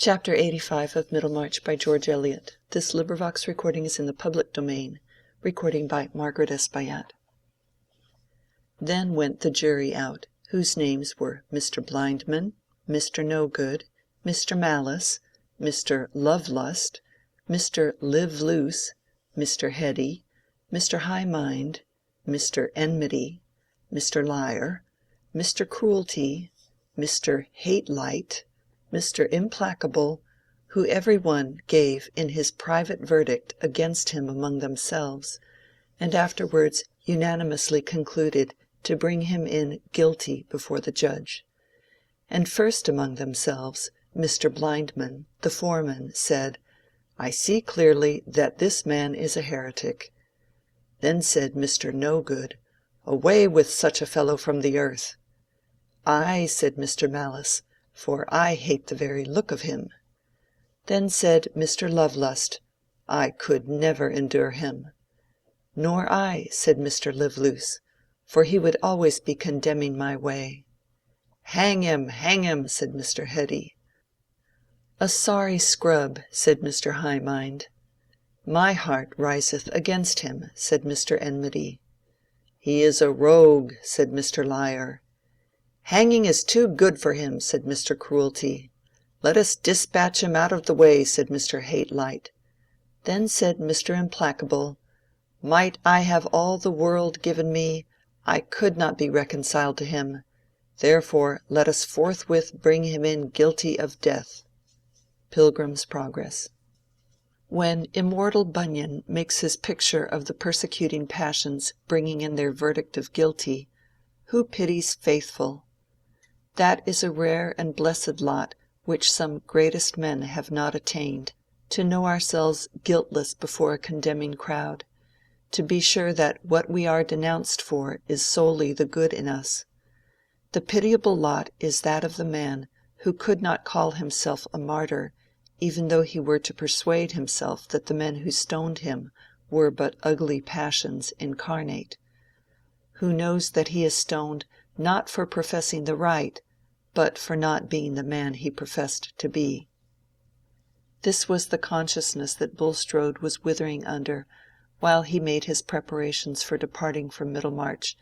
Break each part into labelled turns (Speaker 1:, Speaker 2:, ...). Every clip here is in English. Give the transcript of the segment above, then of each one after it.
Speaker 1: Chapter 85 of Middlemarch by George Eliot. This recording is in the public domain. Recording by Margaret S. Bayat. Then went the jury out, whose names were Mr. Blindman, Mr. No-Good, Mr. Malice, Mr. Love-Lust, Mr. Live-Loose, Mr. Heady, Mr. High-Mind, Mr. Enmity, Mr. Liar, Mr. Cruelty, Mr. Hate-Light, Mr. Implacable, who every one gave in his private verdict against him among themselves, and afterwards unanimously concluded to bring him in guilty before the judge. And first among themselves, Mr. Blindman, the foreman, said, "I see clearly that this man is a heretic." Then said Mr. No-Good, "Away with such a fellow from the earth." "Aye," said Mr. Malice, "for I hate the very look of him." Then said Mr. Love-Lust, "I could never endure him." "Nor I," said Mr. Live-Loose, "for he would always be condemning my way." Hang him," said Mr. Heady. "A sorry scrub," said Mr. High-Mind. "My heart riseth against him," said Mr. Enmity. "He is a rogue," said Mr. Liar. "Hanging is too good for him," said Mr. Cruelty. "Let us dispatch him out of the way," said Mr. Hate-Light. Then said Mr. Implacable, "Might I have all the world given me, I could not be reconciled to him. Therefore let us forthwith bring him in guilty of death." Pilgrim's Progress. When immortal Bunyan makes his picture of the persecuting passions bringing in their verdict of guilty, who pities Faithful? That is a rare and blessed lot which some greatest men have not attained, to know ourselves guiltless before a condemning crowd, to be sure that what we are denounced for is solely the good in us. The pitiable lot is that of the man who could not call himself a martyr even though he were to persuade himself that the men who stoned him were but ugly passions incarnate, who knows that he is stoned not for professing the right, but for not being the man he professed to be. This was the consciousness that Bulstrode was withering under while he made his preparations for departing from Middlemarch,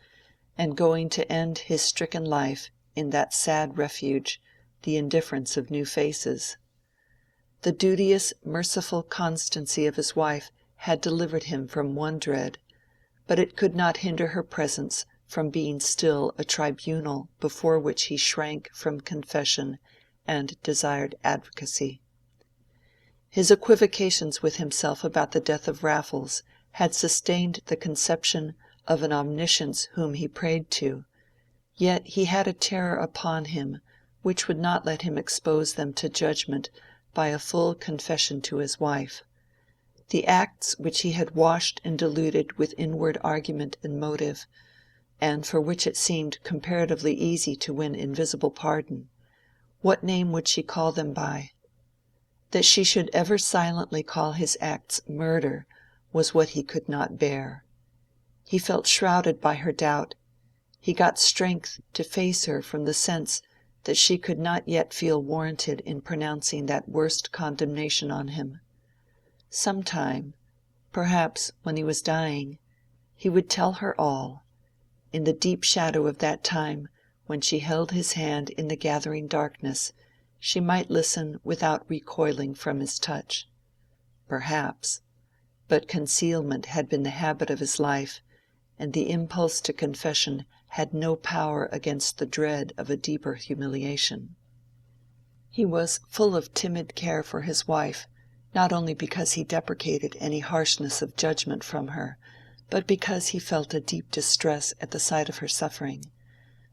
Speaker 1: and going to end his stricken life in that sad refuge, the indifference of new faces. The duteous, merciful constancy of his wife had delivered him from one dread, but it could not hinder her presence from being still a tribunal before which he shrank from confession and desired advocacy. His equivocations with himself about the death of Raffles had sustained the conception of an omniscience whom he prayed to, yet he had a terror upon him which would not let him expose them to judgment by a full confession to his wife. The acts which he had washed and diluted with inward argument and motive, and for which it seemed comparatively easy to win invisible pardon, what name would she call them by? That she should ever silently call his acts murder was what he could not bear. He felt shrouded by her doubt. He got strength to face her from the sense that she could not yet feel warranted in pronouncing that worst condemnation on him. Sometime, perhaps when he was dying, he would tell her all. In the deep shadow of that time, when she held his hand in the gathering darkness, she might listen without recoiling from his touch. Perhaps. But concealment had been the habit of his life, and the impulse to confession had no power against the dread of a deeper humiliation. He was full of timid care for his wife, not only because he deprecated any harshness of judgment from her, but because he felt a deep distress at the sight of her suffering.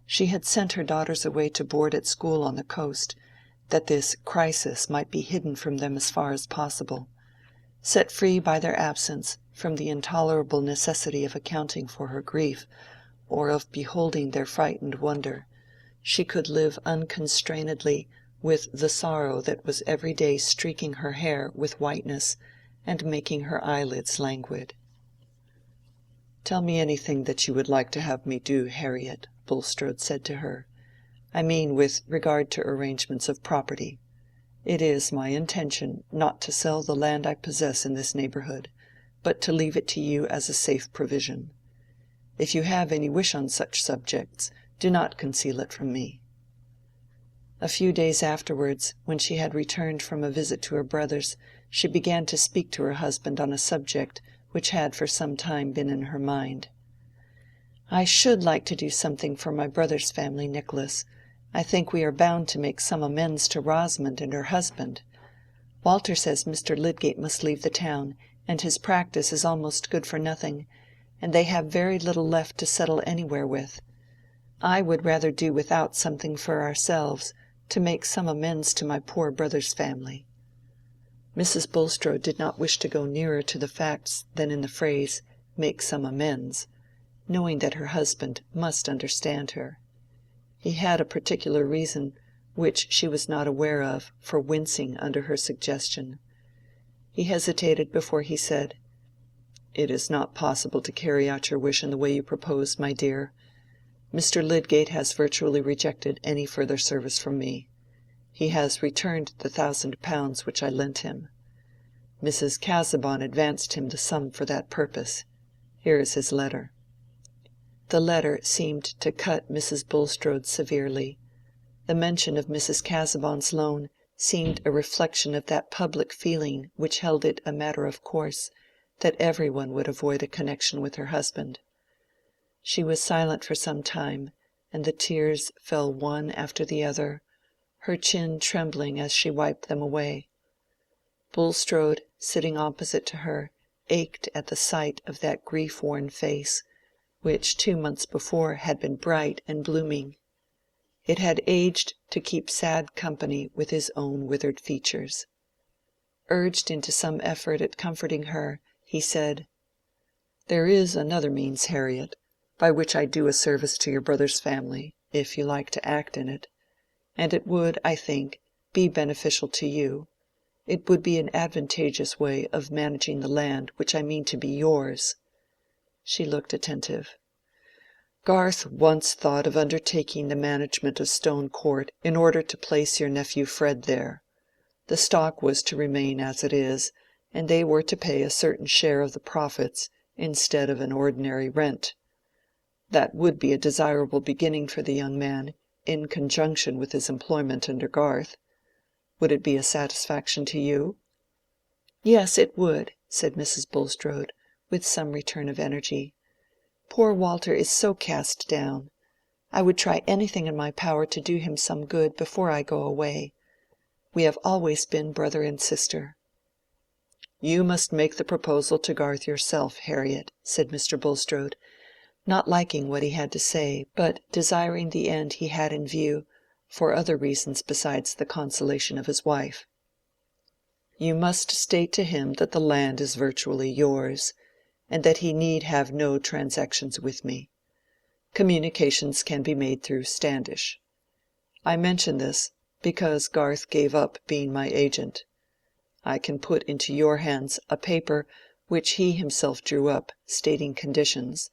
Speaker 1: She had sent her daughters away to board at school on the coast, that this crisis might be hidden from them as far as possible. Set free by their absence from the intolerable necessity of accounting for her grief, or of beholding their frightened wonder, she could live unconstrainedly with the sorrow that was every day streaking her hair with whiteness and making her eyelids languid. "Tell me anything that you would like to have me do, Harriet," Bulstrode said to her. "I mean with regard to arrangements of property. It is my intention not to sell the land I possess in this neighborhood, but to leave it to you as a safe provision. If you have any wish on such subjects, do not conceal it from me." A few days afterwards, when she had returned from a visit to her brother's, she began to speak to her husband on a subject which had for some time been in her mind. "I should like to do something for my brother's family, Nicholas. I think we are bound to make some amends to Rosamond and her husband. Walter says Mr. Lydgate must leave the town, and his practice is almost good for nothing, and they have very little left to settle anywhere with. I would rather do without something for ourselves, to make some amends to my poor brother's family." Mrs. Bulstrode did not wish to go nearer to the facts than in the phrase, "make some amends," knowing that her husband must understand her. He had a particular reason, which she was not aware of, for wincing under her suggestion. He hesitated before he said, "It is not possible to carry out your wish in the way you propose, my dear. Mr. Lydgate has virtually rejected any further service from me. He has returned the £1,000 which I lent him. Mrs. Casaubon advanced him the sum for that purpose. Here is his letter." The letter seemed to cut Mrs. Bulstrode severely. The mention of Mrs. Casaubon's loan seemed a reflection of that public feeling which held it a matter of course that every one would avoid a connection with her husband. She was silent for some time, and the tears fell one after the other, her chin trembling as she wiped them away. Bulstrode, sitting opposite to her, ached at the sight of that grief-worn face, which 2 months before had been bright and blooming. It had aged to keep sad company with his own withered features. Urged into some effort at comforting her, he said, "There is another means, Harriet, by which I do a service to your brother's family, if you like to act in it, and it would, I think, be beneficial to you. It would be an advantageous way of managing the land which I mean to be yours." She looked attentive. "Garth once thought of undertaking the management of Stone Court in order to place your nephew Fred there. The stock was to remain as it is, and they were to pay a certain share of the profits instead of an ordinary rent. That would be a desirable beginning for the young man, in conjunction with his employment under Garth. Would it be a satisfaction to you?" "Yes, it would," said Mrs. Bulstrode, with some return of energy. "Poor Walter is so cast down. I would try anything in my power to do him some good before I go away. We have always been brother and sister." "You must make the proposal to Garth yourself, Harriet," said Mr. Bulstrode, not liking what he had to say, but desiring the end he had in view, for other reasons besides the consolation of his wife. "You must state to him that the land is virtually yours, and that he need have no transactions with me. Communications can be made through Standish. I mention this because Garth gave up being my agent. I can put into your hands a paper which he himself drew up, stating conditions,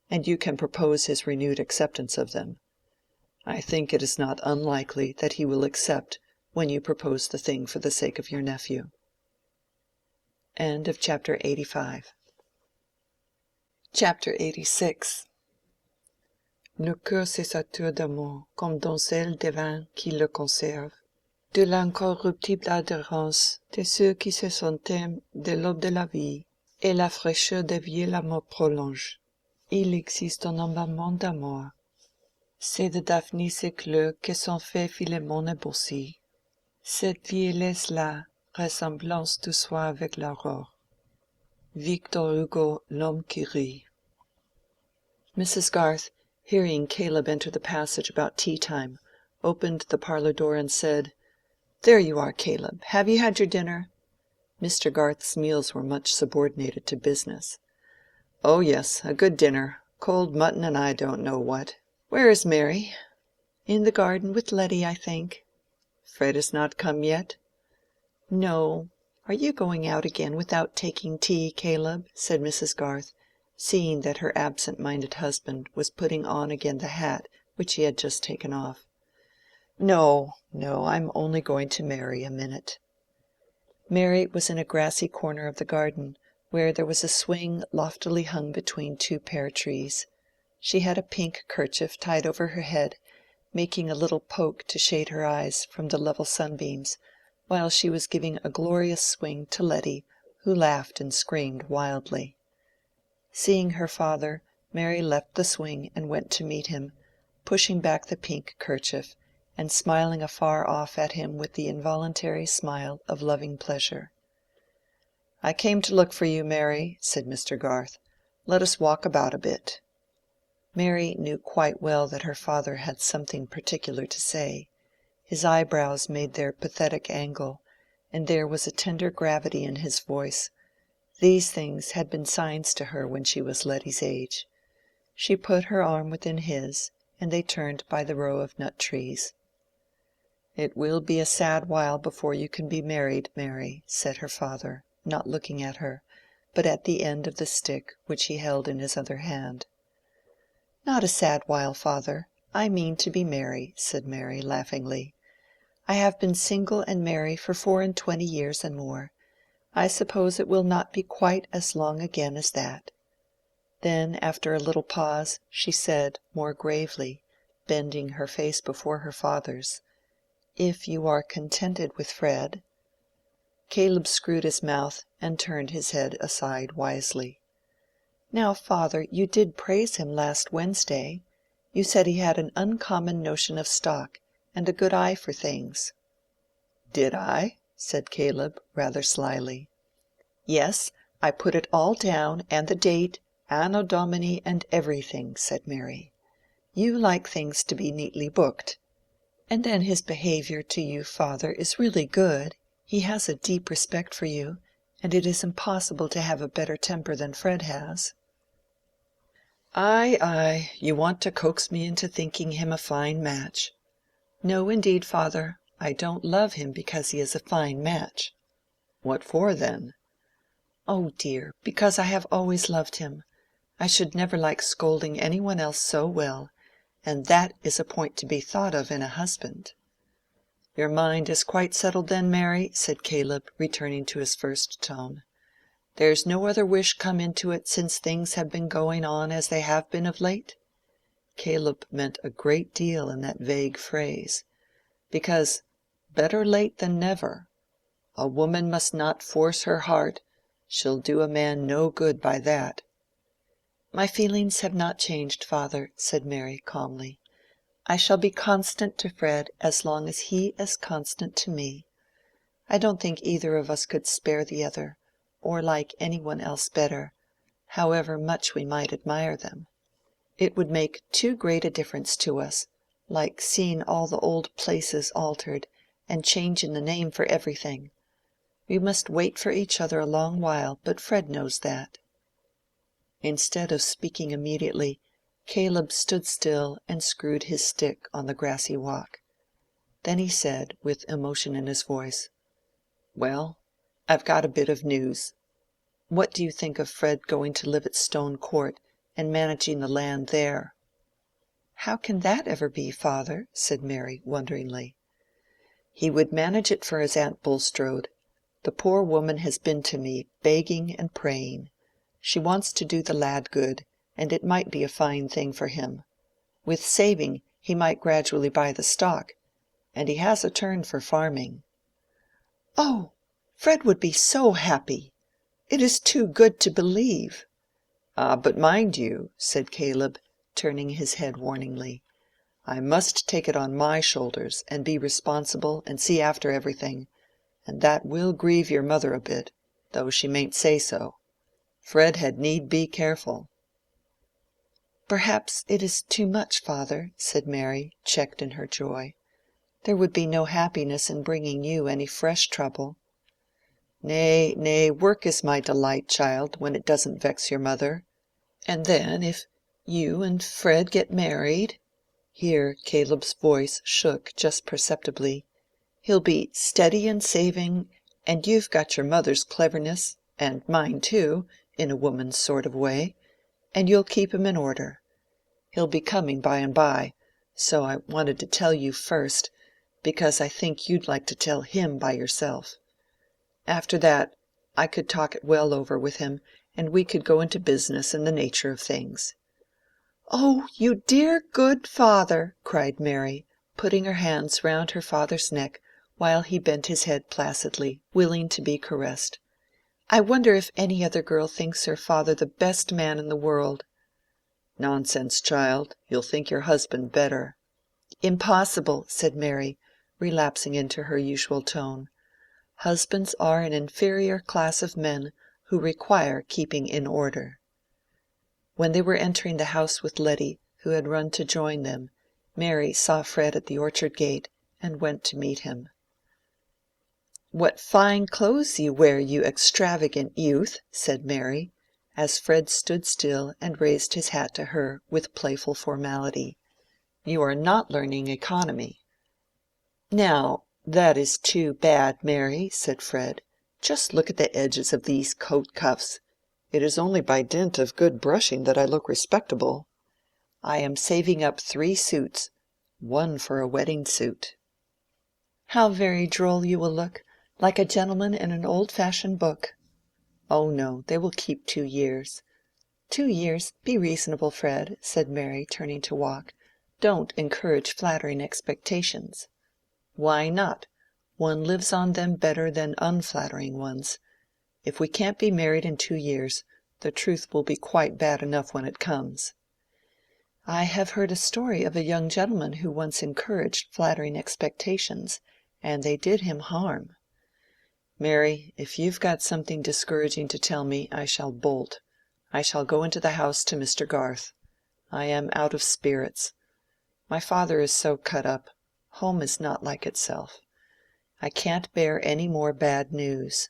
Speaker 1: and you can propose his renewed acceptance of them. I think it is not unlikely that he will accept when you propose the thing for the sake of your nephew." Chapter 86. Le cœur se sature d'amour comme donzelle de vin qui le conserve, de l'incorruptible adhérence de ceux qui se sentent de l'aube de la vie, et la fraîcheur des vieux l'amour prolonge. Il existe un emballement d'amour. C'est de Daphnis écleux que sont faits Philémon et Baucis. Cette vieillesse-là, ressemblance de soi avec l'aurore. Victor Hugo, L'homme qui rit. Mrs. Garth, hearing Caleb enter the passage about tea-time, opened the parlor door and said, "There you are, Caleb. Have you had your dinner?" Mr. Garth's meals were much subordinated to business. "Oh yes, a good dinner. Cold mutton and I don't know what. Where is Mary?" "In the garden with Letty, I think." "Fred is not come yet?" "No. Are you going out again without taking tea, Caleb?" said Mrs. Garth, seeing that her absent-minded husband was putting on again the hat which he had just taken off. No, no, I'm only going to Mary a minute." Mary was in a grassy corner of the garden, where there was a swing loftily hung between two pear trees. She had a pink kerchief tied over her head, making a little poke to shade her eyes from the level sunbeams, while she was giving a glorious swing to Letty, who laughed and screamed wildly. Seeing her father, Mary left the swing and went to meet him, pushing back the pink kerchief, and smiling afar off at him with the involuntary smile of loving pleasure. "I came to look for you, Mary," said Mr. Garth. "Let us walk about a bit." Mary knew quite well that her father had something particular to say. His eyebrows made their pathetic angle, and there was a tender gravity in his voice. These things had been signs to her when she was Letty's age. She put her arm within his, and they turned by the row of nut trees. "It will be a sad while before you can be married, Mary," said her father, not looking at her, but at the end of the stick which he held in his other hand. "Not a sad while, father. I mean to be merry," said Mary, laughingly. "I have been single and merry for 24 years and more. I suppose it will not be quite as long again as that." Then, after a little pause, she said, more gravely, bending her face before her father's, "If you are contented with Fred." Caleb screwed his mouth and turned his head aside wisely. "Now, father, you did praise him last Wednesday. You said he had an uncommon notion of stock, and a good eye for things." "Did I?" said Caleb, rather slyly. "Yes, I put it all down, and the date, Anno Domini, and everything," said Mary. "You like things to be neatly booked. And then his behavior to you, father, is really good. He has a deep respect for you, and it is impossible to have a better temper than Fred has." "Ay, ay, you want to coax me into thinking him a fine match." "No, indeed, father. I don't love him because he is a fine match." "What for, then?" "Oh dear, because I have always loved him. I should never like scolding any one else so well, and that is a point to be thought of in a husband." "Your mind is quite settled then, Mary?" said Caleb, returning to his first tone. "There's no other wish come into it since things have been going on as they have been of late?" Caleb meant a great deal in that vague phrase. Because better late than never. A woman must not force her heart; she'll do a man no good by that. "My feelings have not changed, father," said Mary, calmly. "I shall be constant to Fred as long as he is constant to me. I don't think either of us could spare the other, or like any one else better, however much we might admire them. It would make too great a difference to us, like seeing all the old places altered, and changing the name for everything. We must wait for each other a long while, but Fred knows that." Instead of speaking immediately, Caleb stood still and screwed his stick on the grassy walk. Then he said, with emotion in his voice, "Well, I've got a bit of news. What do you think of Fred going to live at Stone Court, and managing the land there?" "How can that ever be, father?" said Mary, wonderingly. "He would manage it for his Aunt Bulstrode. The poor woman has been to me, begging and praying. She wants to do the lad good, and it might be a fine thing for him. With saving, he might gradually buy the stock, and he has a turn for farming." "Oh, Fred would be so happy! It is too good to believe." "Ah, but mind you," said Caleb, turning his head warningly, "I must take it on my shoulders, and be responsible, and see after everything, and that will grieve your mother a bit, though she mayn't say so. Fred had need be careful." "Perhaps it is too much, father," said Mary, checked in her joy. "There would be no happiness in bringing you any fresh trouble." "Nay, nay, work is my delight, child, when it doesn't vex your mother. And then if you and Fred get married"—here Caleb's voice shook just perceptibly—"he'll be steady and saving, and you've got your mother's cleverness, and mine too, in a woman's sort of way, and you'll keep him in order. He'll be coming by and by, so I wanted to tell you first, because I think you'd like to tell him by yourself. After that, I could talk it well over with him, and we could go into business and the nature of things." "Oh, you dear good father!" cried Mary, putting her hands round her father's neck while he bent his head placidly, willing to be caressed. "I wonder if any other girl thinks her father the best man in the world." "Nonsense, child. You'll think your husband better." "Impossible," said Mary, relapsing into her usual tone. "Husbands are an inferior class of men who require keeping in order." When they were entering the house with Letty, who had run to join them, Mary saw Fred at the orchard gate, and went to meet him. "What fine clothes you wear, you extravagant youth!" said Mary, as Fred stood still and raised his hat to her with playful formality. "You are not learning economy." "Now, that is too bad, Mary," said Fred. "Just look at the edges of these coat cuffs. It is only by dint of good brushing that I look respectable. I am saving up 3 suits, one for a wedding suit." "How very droll you will look, like a gentleman in an old-fashioned book." "Oh no, they will keep 2 years." "2 years! Be reasonable, Fred," said Mary, turning to walk. "Don't encourage flattering expectations." "Why not? One lives on them better than unflattering ones. If we can't be married in 2 years, the truth will be quite bad enough when it comes." "I have heard a story of a young gentleman who once encouraged flattering expectations, and they did him harm." "Mary, if you've got something discouraging to tell me, I shall bolt. I shall go into the house to Mr. Garth. I am out of spirits. My father is so cut up. Home is not like itself. I can't bear any more bad news."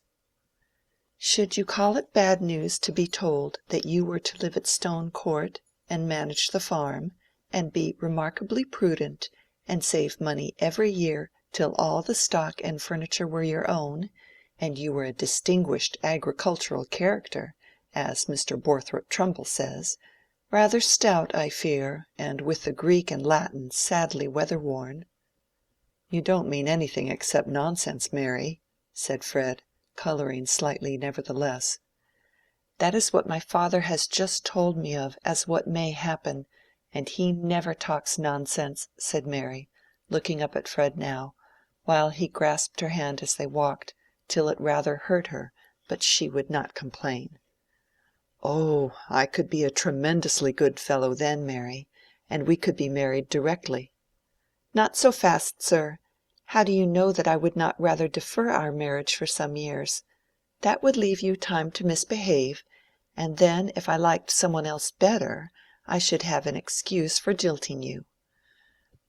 Speaker 1: "Should you call it bad news to be told that you were to live at Stone Court, and manage the farm, and be remarkably prudent, and save money every year till all the stock and furniture were your own, and you were a distinguished agricultural character, as Mr. Borthrop Trumbull says, rather stout, I fear, and with the Greek and Latin sadly weather-worn?" "You don't mean anything except nonsense, Mary," said Fred, coloring slightly nevertheless. "That is what my father has just told me of as what may happen, and he never talks nonsense," said Mary, looking up at Fred now, while he grasped her hand as they walked, till it rather hurt her, but she would not complain. "Oh, I could be a tremendously good fellow then, Mary, and we could be married directly." "Not so fast, sir. How do you know that I would not rather defer our marriage for some years? That would leave you time to misbehave, and then if I liked some one else better, I should have an excuse for jilting you."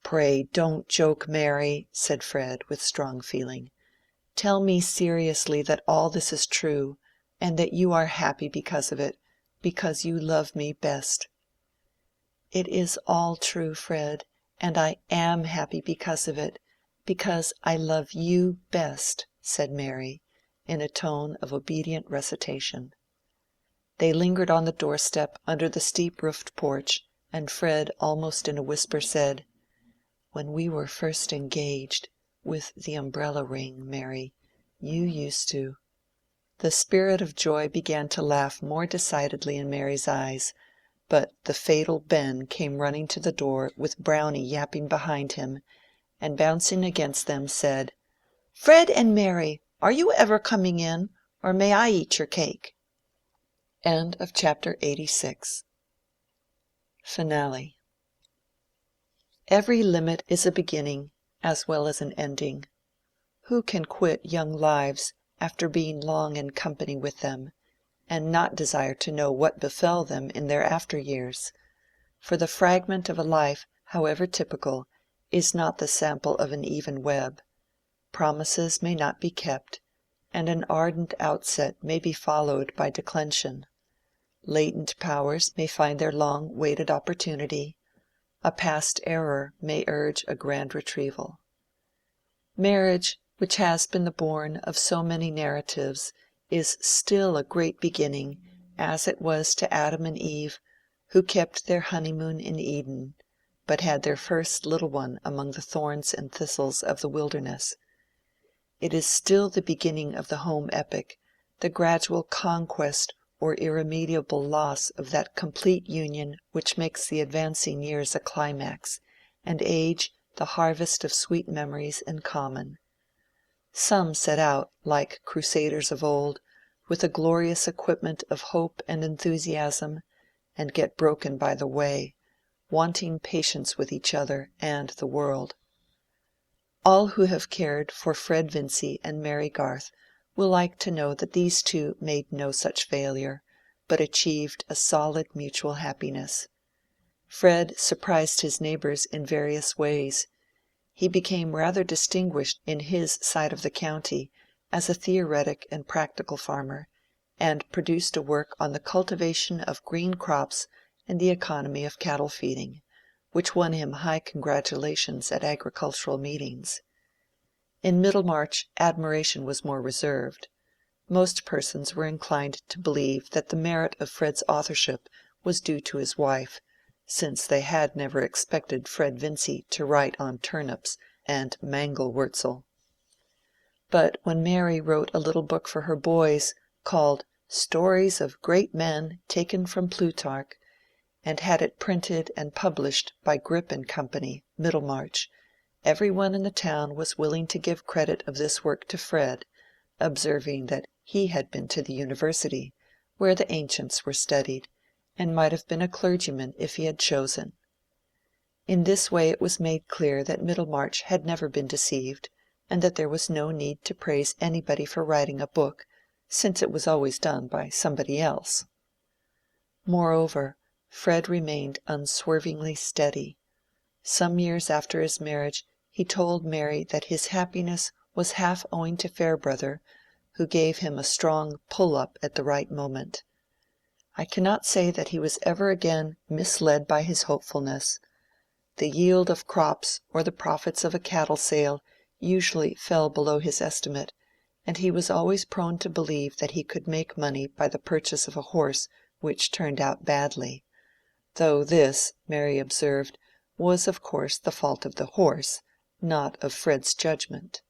Speaker 1: "Pray don't joke, Mary," said Fred, with strong feeling. "Tell me seriously that all this is true, and that you are happy because of it, because you love me best." "It is all true, Fred, and I am happy because of it, because I love you best," said Mary, in a tone of obedient recitation. They lingered on the doorstep under the steep-roofed porch, and Fred almost in a whisper said, "When we were first engaged, with the umbrella ring, Mary, you used to—" The spirit of joy began to laugh more decidedly in Mary's eyes, but the fatal Ben came running to the door with Brownie yapping behind him, and bouncing against them said, "Fred and Mary, are you ever coming in, or may I eat your cake?" Chapter 86. Finale. Every limit is a beginning as well as an ending. Who can quit young lives after being long in company with them, and not desire to know what befell them in their after years? For the fragment of a life, however typical, is not the sample of an even web. Promises may not be kept, and an ardent outset may be followed by declension. Latent powers may find their long-waited opportunity. A past error may urge a grand retrieval. Marriage, which has been the bourne of so many narratives, is still a great beginning, as it was to Adam and Eve, who kept their honeymoon in Eden, but had their first little one among the thorns and thistles of the wilderness. It is still the beginning of the home epic, the gradual conquest or irremediable loss of that complete union which makes the advancing years a climax, and age the harvest of sweet memories in common. Some set out, like crusaders of old, with a glorious equipment of hope and enthusiasm, and get broken by the way, wanting patience with each other and the world. All who have cared for Fred Vincy and Mary Garth will like to know that these two made no such failure, but achieved a solid mutual happiness. Fred surprised his neighbors in various ways. He became rather distinguished in his side of the county as a theoretic and practical farmer, and produced a work on the cultivation of green crops and the economy of cattle feeding, which won him high congratulations at agricultural meetings. In Middlemarch admiration was more reserved. Most persons were inclined to believe that the merit of Fred's authorship was due to his wife, since they had never expected Fred Vincy to write on turnips and mangel-wurzel. But when Mary wrote a little book for her boys, called Stories of Great Men Taken from Plutarch, and had it printed and published by Grip and Company, Middlemarch, everyone in the town was willing to give credit of this work to Fred, observing that he had been to the university, where the ancients were studied, and might have been a clergyman if he had chosen. In this way it was made clear that Middlemarch had never been deceived, and that there was no need to praise anybody for writing a book, since it was always done by somebody else. Moreover, Fred remained unswervingly steady. Some years after his marriage he told Mary that his happiness was half owing to Fairbrother, who gave him a strong pull-up at the right moment. I cannot say that he was ever again misled by his hopefulness. The yield of crops or the profits of a cattle sale usually fell below his estimate, and he was always prone to believe that he could make money by the purchase of a horse which turned out badly, though this, Mary observed, was of course the fault of the horse, not of Fred's judgment.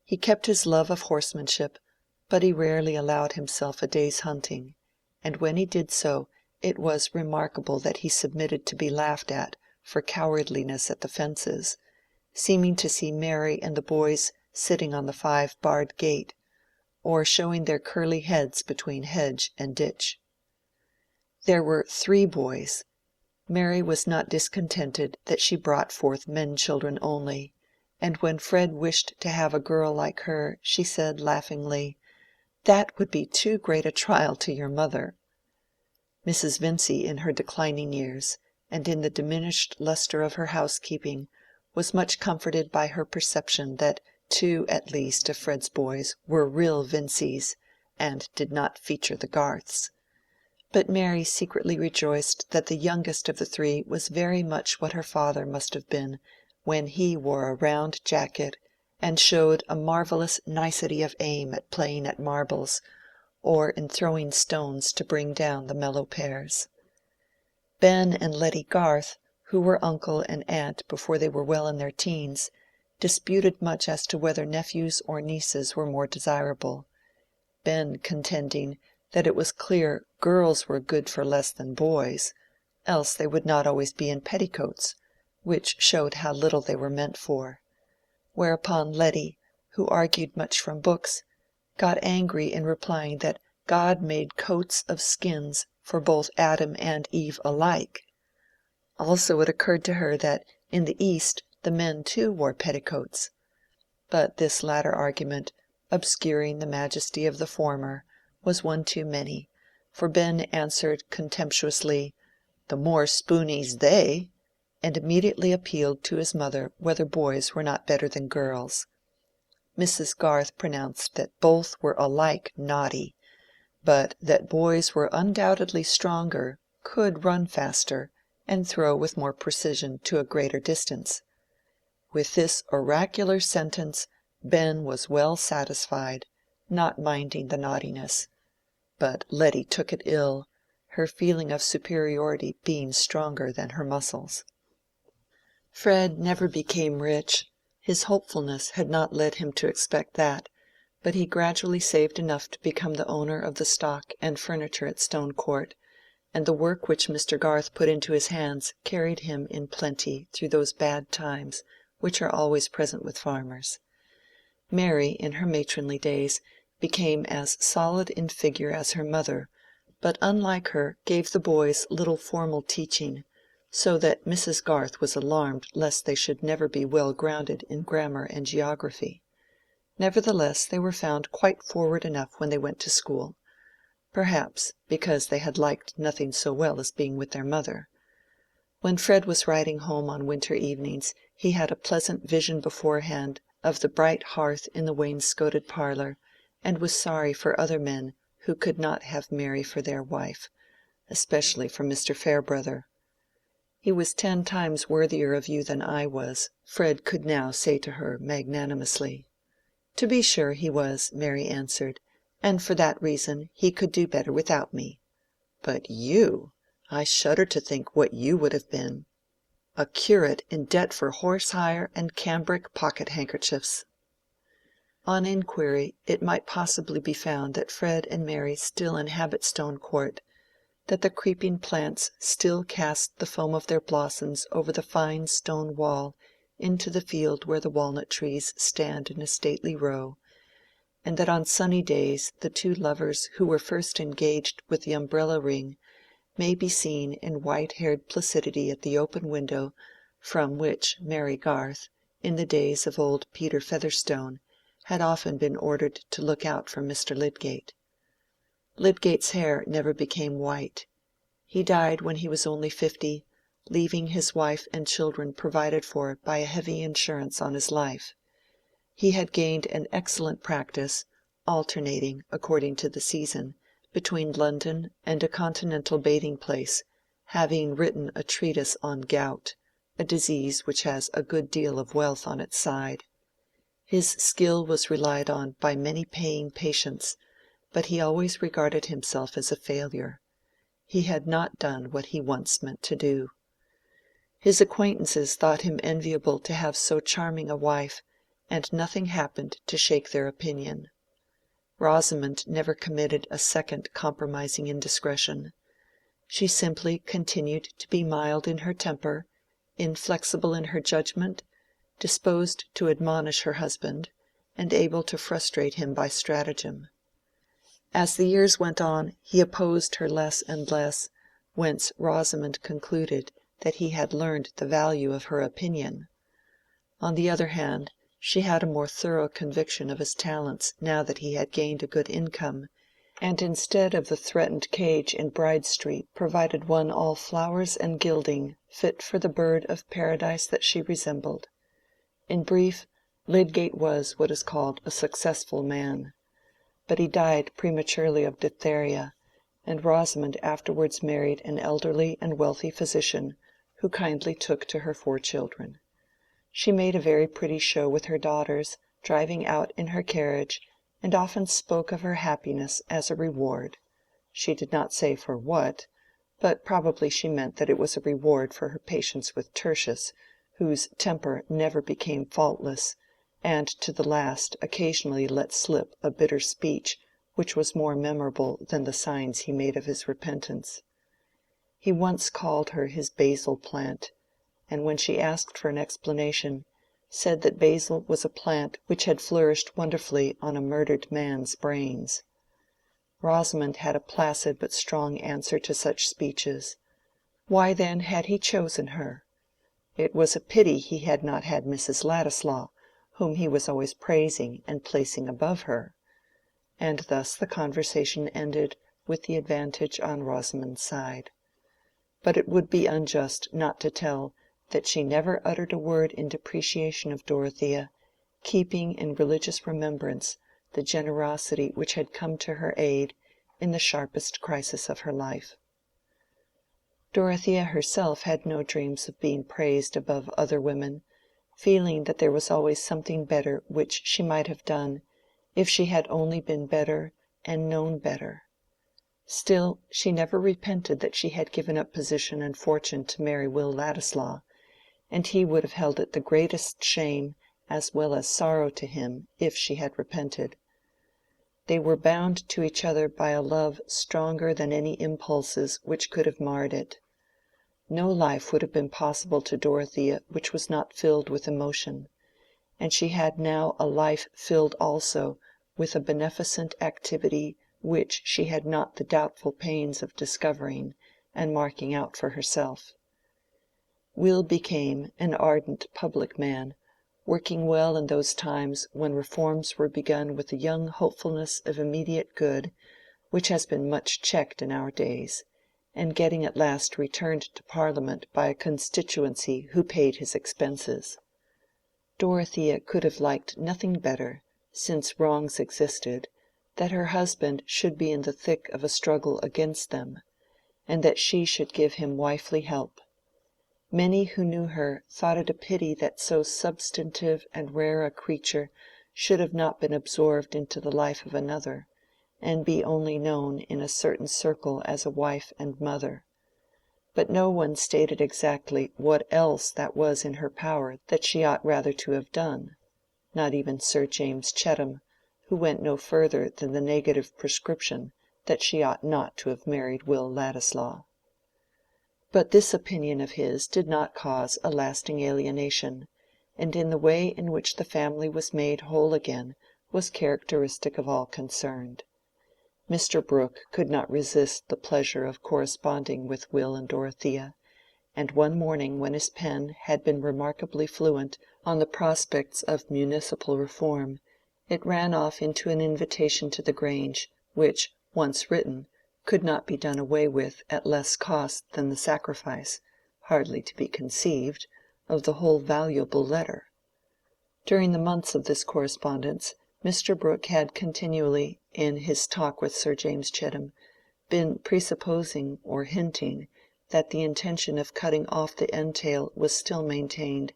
Speaker 1: He kept his love of horsemanship, but he rarely allowed himself a day's hunting, and when he did so, it was remarkable that he submitted to be laughed at for cowardliness at the fences, seeming to see Mary and the boys sitting on the 5-barred gate, or showing their curly heads between hedge and ditch. There were 3 boys. Mary was not discontented that she brought forth men-children only, and when Fred wished to have a girl like her, she said laughingly, "That would be too great a trial to your mother." Mrs. Vincy in her declining years, and in the diminished lustre of her housekeeping, was much comforted by her perception that 2 at least of Fred's boys were real Vincys, and did not feature the Garths. But Mary secretly rejoiced that the youngest of the 3 was very much what her father must have been when he wore a round jacket and showed a marvelous nicety of aim at playing at marbles, or in throwing stones to bring down the mellow pears. Ben and Letty Garth, who were uncle and aunt before they were well in their teens, disputed much as to whether nephews or nieces were more desirable, Ben contending that it was clear girls were good for less than boys, else they would not always be in petticoats, which showed how little they were meant for, whereupon Letty, who argued much from books, got angry in replying that God made coats of skins for both Adam and Eve alike. Also it occurred to her that in the East the men too wore petticoats. But this latter argument, obscuring the majesty of the former, was one too many, for Ben answered contemptuously, "The more spoonies they," and immediately appealed to his mother whether boys were not better than girls. Mrs. Garth pronounced that both were alike naughty, but that boys were undoubtedly stronger, could run faster, and throw with more precision to a greater distance. With this oracular sentence Ben was well satisfied, not minding the naughtiness. But Letty took it ill, her feeling of superiority being stronger than her muscles. Fred never became rich. His hopefulness had not led him to expect that, but he gradually saved enough to become the owner of the stock and furniture at Stone Court, and the work which Mr. Garth put into his hands carried him in plenty through those bad times which are always present with farmers. Mary, in her matronly days, became as solid in figure as her mother, but unlike her gave the boys little formal teaching, so that Mrs. Garth was alarmed lest they should never be well grounded in grammar and geography. Nevertheless they were found quite forward enough when they went to school, perhaps because they had liked nothing so well as being with their mother. When Fred was riding home on winter evenings he had a pleasant vision beforehand of the bright hearth in the wainscoted parlor, and was sorry for other men who could not have Mary for their wife, especially for Mr. Farebrother. "He was 10 times worthier of you than I was," Fred could now say to her magnanimously. "To be sure he was," Mary answered, "and for that reason he could do better without me. But you! I shudder to think what you would have been. A curate in debt for horse hire and cambric pocket handkerchiefs." On inquiry it might possibly be found that Fred and Mary still inhabit Stone Court, that the creeping plants still cast the foam of their blossoms over the fine stone wall into the field where the walnut trees stand in a stately row, and that on sunny days the two lovers who were first engaged with the umbrella ring may be seen in white-haired placidity at the open window from which Mary Garth, in the days of old Peter Featherstone, had often been ordered to look out for Mr. Lydgate. Lydgate's hair never became white. He died when he was only 50, leaving his wife and children provided for by a heavy insurance on his life. He had gained an excellent practice, alternating, according to the season, between London and a continental bathing-place, having written a treatise on gout, a disease which has a good deal of wealth on its side. His skill was relied on by many paying patients, but he always regarded himself as a failure. He had not done what he once meant to do. His acquaintances thought him enviable to have so charming a wife, and nothing happened to shake their opinion. Rosamond never committed a second compromising indiscretion. She simply continued to be mild in her temper, inflexible in her judgment, disposed to admonish her husband, and able to frustrate him by stratagem. As the years went on he opposed her less and less, whence Rosamond concluded that he had learned the value of her opinion. On the other hand, she had a more thorough conviction of his talents now that he had gained a good income, and instead of the threatened cage in Bride Street provided one all flowers and gilding, fit for the bird of paradise that she resembled. In brief, Lydgate was what is called a successful man. But he died prematurely of diphtheria, and Rosamond afterwards married an elderly and wealthy physician, who kindly took to her 4 children. She made a very pretty show with her daughters, driving out in her carriage, and often spoke of her happiness as a reward. She did not say for what, but probably she meant that it was a reward for her patience with Tertius, whose temper never became faultless, and to the last occasionally let slip a bitter speech which was more memorable than the signs he made of his repentance. He once called her his basil plant, and when she asked for an explanation, said that basil was a plant which had flourished wonderfully on a murdered man's brains. Rosamond had a placid but strong answer to such speeches. Why then had he chosen her? It was a pity he had not had Mrs. Ladislaw, whom he was always praising and placing above her. And thus the conversation ended with the advantage on Rosamond's side. But it would be unjust not to tell that she never uttered a word in depreciation of Dorothea, keeping in religious remembrance the generosity which had come to her aid in the sharpest crisis of her life. Dorothea herself had no dreams of being praised above other women, feeling that there was always something better which she might have done, if she had only been better and known better. Still, she never repented that she had given up position and fortune to marry Will Ladislaw, and he would have held it the greatest shame as well as sorrow to him if she had repented. They were bound to each other by a love stronger than any impulses which could have marred it. No life would have been possible to Dorothea which was not filled with emotion, and she had now a life filled also with a beneficent activity which she had not the doubtful pains of discovering and marking out for herself. Will became an ardent public man, working well in those times when reforms were begun with a young hopefulness of immediate good which has been much checked in our days, and getting at last returned to Parliament by a constituency who paid his expenses. Dorothea could have liked nothing better, since wrongs existed, that her husband should be in the thick of a struggle against them, and that she should give him wifely help. Many who knew her thought it a pity that so substantive and rare a creature should have not been absorbed into the life of another, and be only known in a certain circle as a wife and mother. But no one stated exactly what else that was in her power that she ought rather to have done, not even Sir James Chettam, who went no further than the negative prescription that she ought not to have married Will Ladislaw. But this opinion of his did not cause a lasting alienation, and in the way in which the family was made whole again was characteristic of all concerned. Mr. Brooke could not resist the pleasure of corresponding with Will and Dorothea, and one morning when his pen had been remarkably fluent on the prospects of municipal reform, it ran off into an invitation to the Grange, which, once written, could not be done away with at less cost than the sacrifice, hardly to be conceived, of the whole valuable letter. During the months of this correspondence, Mr. Brooke had continually, in his talk with Sir James Chettam, been presupposing or hinting that the intention of cutting off the entail was still maintained,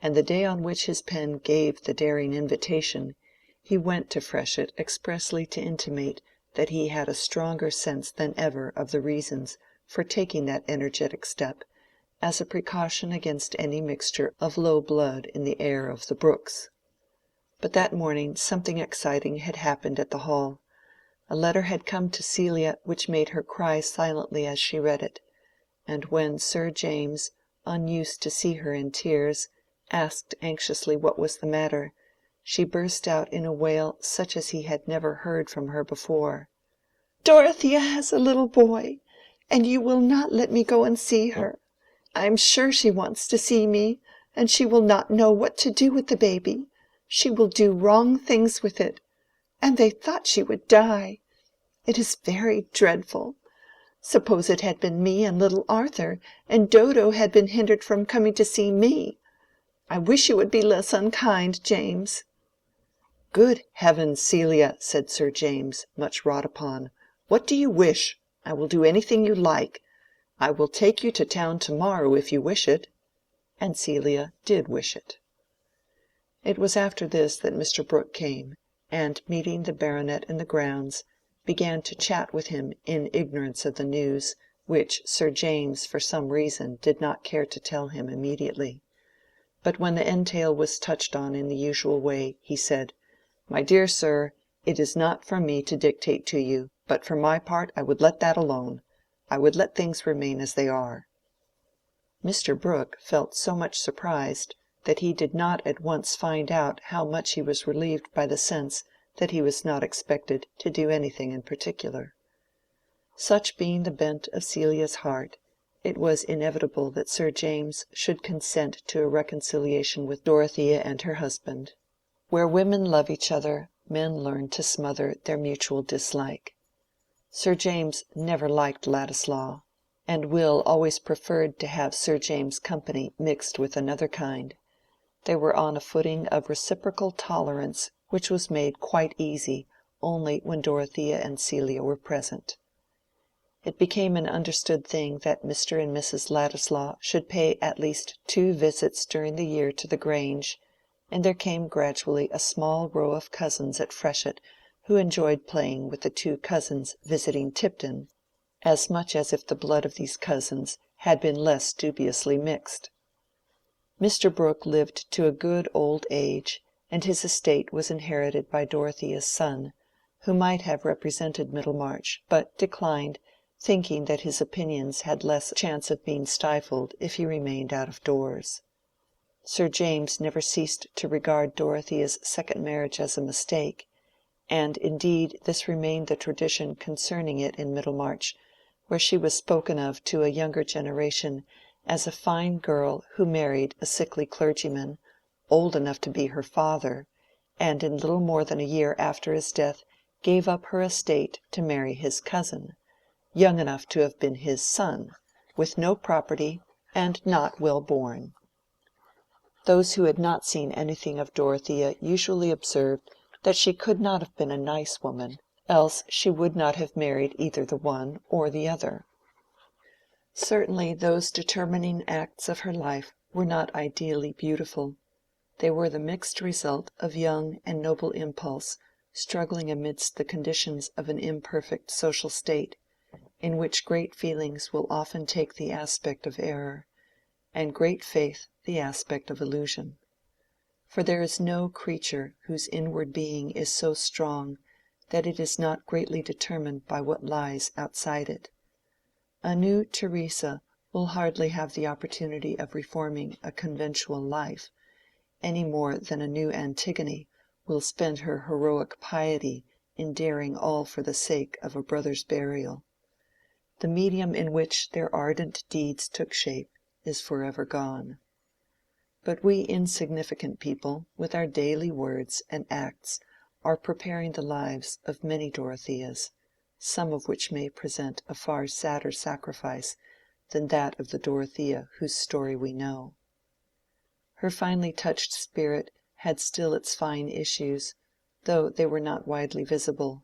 Speaker 1: and the day on which his pen gave the daring invitation, he went to Freshitt expressly to intimate that he had a stronger sense than ever of the reasons for taking that energetic step, as a precaution against any mixture of low blood in the heir of the Brookes. But that morning something exciting had happened at the Hall. A letter had come to Celia which made her cry silently as she read it, and when Sir James, unused to see her in tears, asked anxiously what was the matter, she burst out in a wail such as he had never heard from her before. "Dorothea has a little boy, and you will not let me go and see her. I am sure she wants to see me, and she will not know what to do with the baby. She will do wrong things with it. And they thought she would die. It is very dreadful. Suppose it had been me and little Arthur, and Dodo had been hindered from coming to see me. I wish you would be less unkind, James." "Good heavens, Celia," said Sir James, much wrought upon. "What do you wish? I will do anything you like. I will take you to town tomorrow if you wish it." And Celia did wish it. It was after this that Mr. Brooke came, and meeting the baronet in the grounds, began to chat with him in ignorance of the news, which Sir James for some reason did not care to tell him immediately. But when the entail was touched on in the usual way, he said, "My dear sir, it is not for me to dictate to you, but for my part I would let that alone. I would let things remain as they are." Mr. Brooke felt so much surprised that he did not at once find out how much he was relieved by the sense that he was not expected to do anything in particular. Such being the bent of Celia's heart, it was inevitable that Sir James should consent to a reconciliation with Dorothea and her husband. Where women love each other, men learn to smother their mutual dislike. Sir James never liked Ladislaw, and Will always preferred to have Sir James' company mixed with another kind. They were on a footing of reciprocal tolerance which was made quite easy only when Dorothea and Celia were present. It became an understood thing that Mr. and Mrs. Ladislaw should pay at least 2 visits during the year to the Grange, and there came gradually a small row of cousins at Freshitt who enjoyed playing with the 2 cousins visiting Tipton, as much as if the blood of these cousins had been less dubiously mixed. Mr. Brooke lived to a good old age, and his estate was inherited by Dorothea's son, who might have represented Middlemarch, but declined, thinking that his opinions had less chance of being stifled if he remained out of doors. Sir James never ceased to regard Dorothea's second marriage as a mistake, and indeed this remained the tradition concerning it in Middlemarch, where she was spoken of to a younger generation as a fine girl who married a sickly clergyman, old enough to be her father, and in little more than a year after his death gave up her estate to marry his cousin, young enough to have been his son, with no property, and not well born. Those who had not seen anything of Dorothea usually observed that she could not have been a nice woman, else she would not have married either the one or the other. Certainly those determining acts of her life were not ideally beautiful. They were the mixed result of young and noble impulse struggling amidst the conditions of an imperfect social state, in which great feelings will often take the aspect of error, and great faith the aspect of illusion. For there is no creature whose inward being is so strong that it is not greatly determined by what lies outside it. A new Teresa will hardly have the opportunity of reforming a conventual life, any more than a new Antigone will spend her heroic piety in daring all for the sake of a brother's burial. The medium in which their ardent deeds took shape is forever gone. But we insignificant people, with our daily words and acts, are preparing the lives of many Dorotheas, some of which may present a far sadder sacrifice than that of the Dorothea whose story we know. Her finely touched spirit had still its fine issues, though they were not widely visible.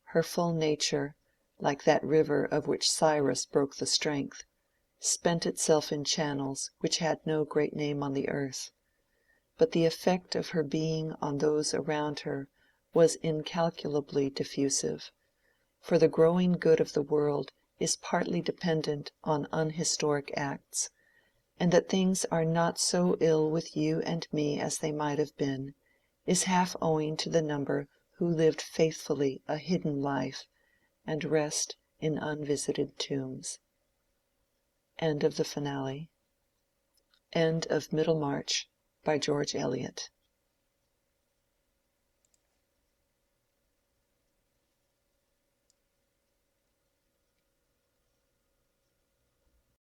Speaker 1: Her full nature, like that river of which Cyrus broke the strength, spent itself in channels which had no great name on the earth. But the effect of her being on those around her was incalculably diffusive, for the growing good of the world is partly dependent on unhistoric acts, and that things are not so ill with you and me as they might have been, is half owing to the number who lived faithfully a hidden life, and rest in unvisited tombs. End of the finale. End of Middlemarch by George Eliot.